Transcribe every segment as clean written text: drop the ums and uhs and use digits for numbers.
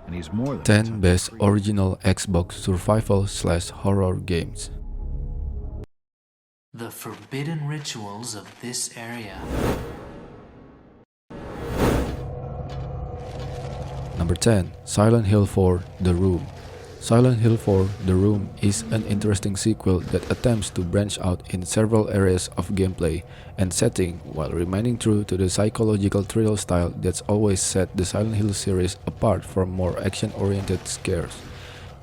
and he's more than 10 Best Original Xbox Survival/Horror Games. The forbidden rituals of this area. Number 10. Silent Hill 4: The Room. Silent Hill 4: The Room is an interesting sequel that attempts to branch out in several areas of gameplay and setting while remaining true to the psychological thriller style that's always set the Silent Hill series apart from more action-oriented scares.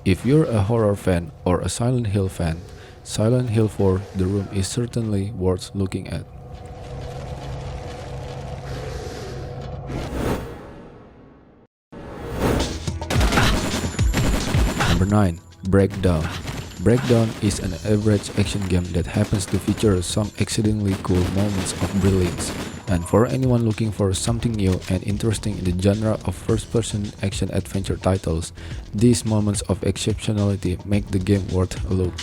If you're a horror fan or a Silent Hill fan, Silent Hill 4: The Room is certainly worth looking at. Number 9. Breakdown. Breakdown is an average action game that happens to feature some exceedingly cool moments of brilliance, and for anyone looking for something new and interesting in the genre of first-person action-adventure titles, these moments of exceptionality make the game worth a look.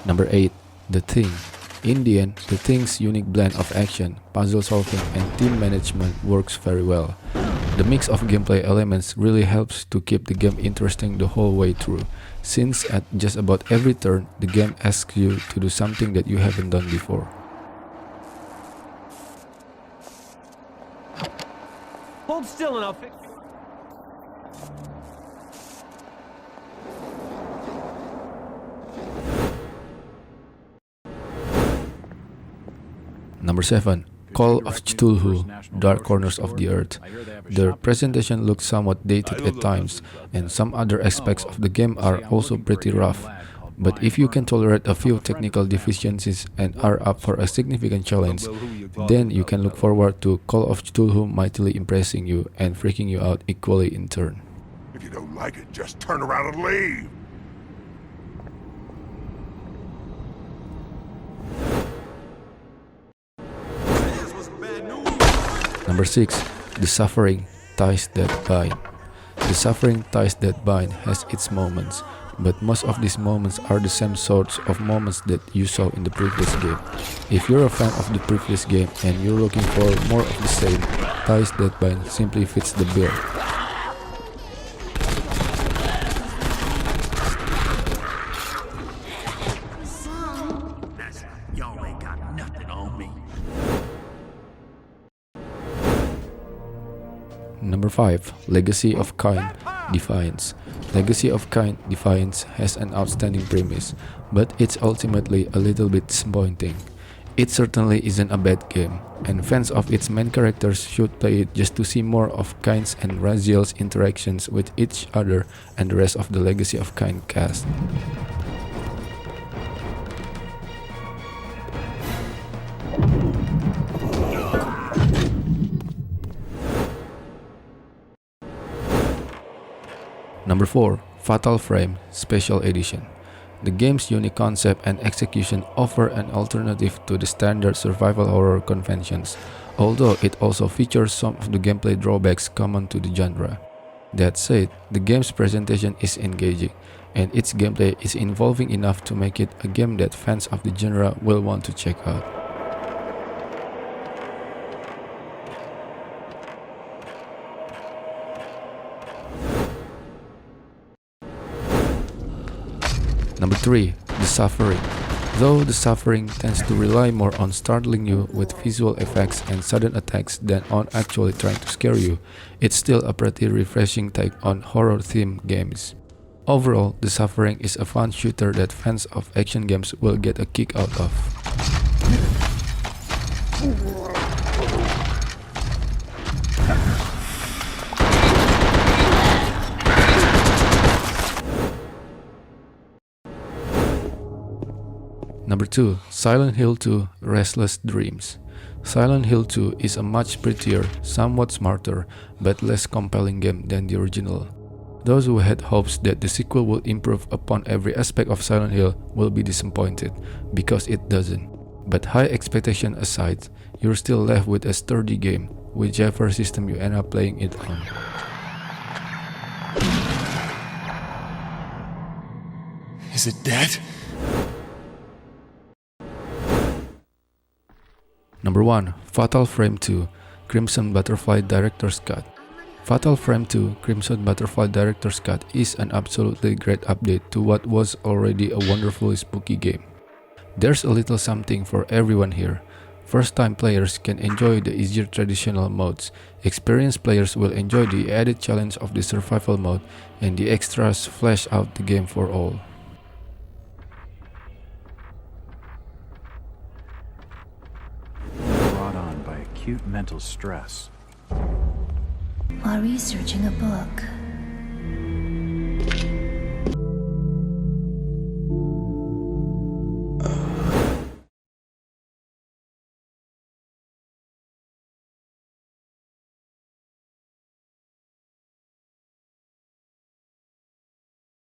Number 8. The Thing. In the end, The Thing's unique blend of action, puzzle solving, and team management works very well. The mix of gameplay elements really helps to keep the game interesting the whole way through, since at just about every turn, the game asks you to do something that you haven't done before. Hold still and I'll fix you. Number 7. Call of Cthulhu: Dark Corners of the Earth. The presentation looks somewhat dated at times, and some other aspects of the game are also pretty rough. But if you can tolerate a few technical deficiencies and are up for a significant challenge, then you can look forward to Call of Cthulhu mightily impressing you and freaking you out equally in turn. If you don't like it, just turn around and leave. Number 6. The Suffering Ties That Bind. The Suffering Ties That Bind has its moments, but most of these moments are the same sorts of moments that you saw in the previous game. If you're a fan of the previous game and you're looking for more of the same, Ties That Bind simply fits the bill. Y'all ain't got nothing on me. Number 5. Legacy of Kain, Defiance. Legacy of Kain, Defiance has an outstanding premise, but it's ultimately a little bit disappointing. It certainly isn't a bad game, and fans of its main characters should play it just to see more of Kain's and Raziel's interactions with each other and the rest of the Legacy of Kain cast. Number 4. Fatal Frame Special Edition. The game's unique concept and execution offer an alternative to the standard survival horror conventions, although it also features some of the gameplay drawbacks common to the genre. That said, the game's presentation is engaging, and its gameplay is involving enough to make it a game that fans of the genre will want to check out. Number 3. The Suffering. Though The Suffering tends to rely more on startling you with visual effects and sudden attacks than on actually trying to scare you, it's still a pretty refreshing take on horror-themed games. Overall, The Suffering is a fun shooter that fans of action games will get a kick out of. Number 2. Silent Hill 2: Restless Dreams. Silent Hill 2 is a much prettier, somewhat smarter, but less compelling game than the original. Those who had hopes that the sequel would improve upon every aspect of Silent Hill will be disappointed, because it doesn't. But high expectation aside, you're still left with a sturdy game, whichever system you end up playing it on. Is it dead? Number 1. Fatal Frame 2 Crimson Butterfly Director's Cut. Fatal Frame 2 Crimson Butterfly Director's Cut is an absolutely great update to what was already a wonderfully spooky game. There's a little something for everyone here. First-time players can enjoy the easier traditional modes, experienced players will enjoy the added challenge of the survival mode, and the extras flesh out the game for all. Brought on by acute mental stress. While researching a book,